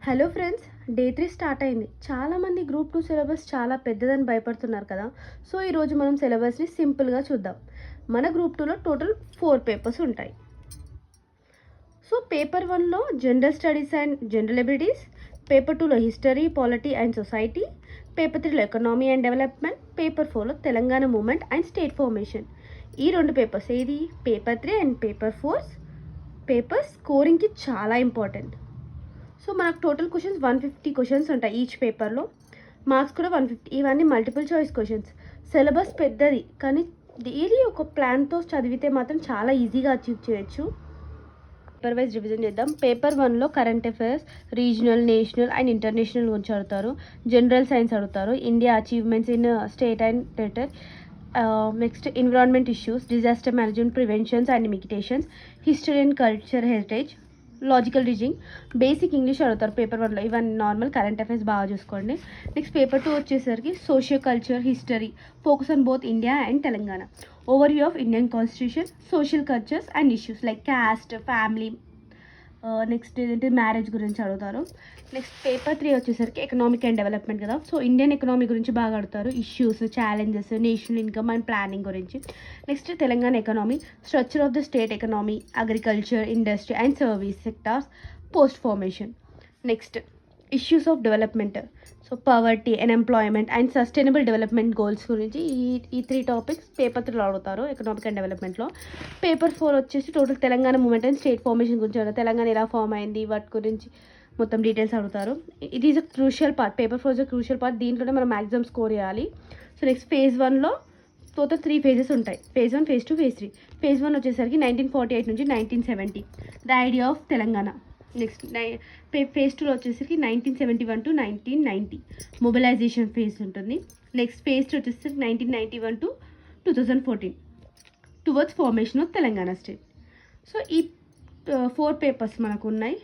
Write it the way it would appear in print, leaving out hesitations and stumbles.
Hello friends, day 3 start అయింది. చాలామంది group 2 syllabus చాలా పెద్దదని భయపడుతున్నారు కదా. సో ఈరోజు మనం సిలబస్ని సింపుల్గా చూద్దాం. మన గ్రూప్ 2లో టోటల్ 4 పేపర్స్ ఉంటాయి. సో పేపర్ 1లో general studies and general abilities, paper 2లో history, polity and society, paper 3లో ఎకనామీ అండ్ డెవలప్మెంట్, పేపర్ 4లో Telangana movement and state formation. ఈ రెండు పేపర్స్ ఏది పేపర్ 3 అండ్ పేపర్ 4 పేపర్ స్కోరింగ్కి చాలా ఇంపార్టెంట్. సో మనకు టోటల్ క్వశ్చన్స్ 150 క్వశ్చన్స్ ఉంటాయి ఈచ్ పేపర్లో. మార్క్స్ కూడా 150. ఇవన్నీ మల్టిపుల్ చాయిస్ క్వశ్చన్స్. సిలబస్ పెద్దది, కానీ డైలీ ఒక ప్లాన్తో చదివితే మాత్రం చాలా ఈజీగా అచీవ్ చేయొచ్చు. పేపర్ వైజ్ రివిజన్ చేద్దాం. పేపర్ 1లో current affairs, regional, national and international గురించి అడుగుతారు. జనరల్ సైన్స్ అడుగుతారు. India achievements in state and territory. Next environment issues, disaster management, preventions and mitigations, history and culture heritage, logical reasoning, basic English అడుగుతారు paper 1లో. ఇవన్నీ normal current affairs బాగా చూసుకోండి. Next paper 2 వచ్చేసరికి socio culture, history, focus on both India and Telangana, overview of Indian constitution, social cultures and issues like caste, family, next ఏంటంటే marriage గురించి అడుగుతారు. Next paper 3 వచ్చేసరికి ఎకనామిక్ అండ్ డెవలప్మెంట్ కదా. So Indian economy గురించి బాగా అడుగుతారు. Issues, challenges, national income and planning గురించి. Next Telangana economy, structure of the state economy, agriculture, industry and service sectors, post formation. Next issues of development, so poverty, unemployment and sustainable development goals గురించి ఈ 3 topics paper 3లో అడుగుతారు economic and డెవలప్మెంట్లో. Paper 4 వచ్చేసి total Telangana movement and state formation గురించి అడుగుతారు. తెలంగాణ ఎలా form అయింది, వాటి గురించి మొత్తం డీటెయిల్స్ అడుగుతారు. It is a crucial part. Paper 4 is a crucial part. దీంట్లోనే మనం మ్యాక్సిమం స్కోర్ చేయాలి. సో నెక్స్ట్ ఫేజ్ 1లో టోటల్ 3 ఫేజెస్ ఉంటాయి. Phase 1, phase 2, phase 3. ఫేజ్ 1 వచ్చేసరికి 1948 నుంచి 1970, the idea of Telangana. Next phase 2లో వచ్చేసరికి 1971 టు 1990, మొబిలైజేషన్ ఫేజ్ ఉంటుంది. నెక్స్ట్ ఫేజ్ 2 వచ్చేసరికి 1991 to 2014, towards formation of Telangana state. So ఈ 4 పేపర్స్ మనకు ఉన్నాయి.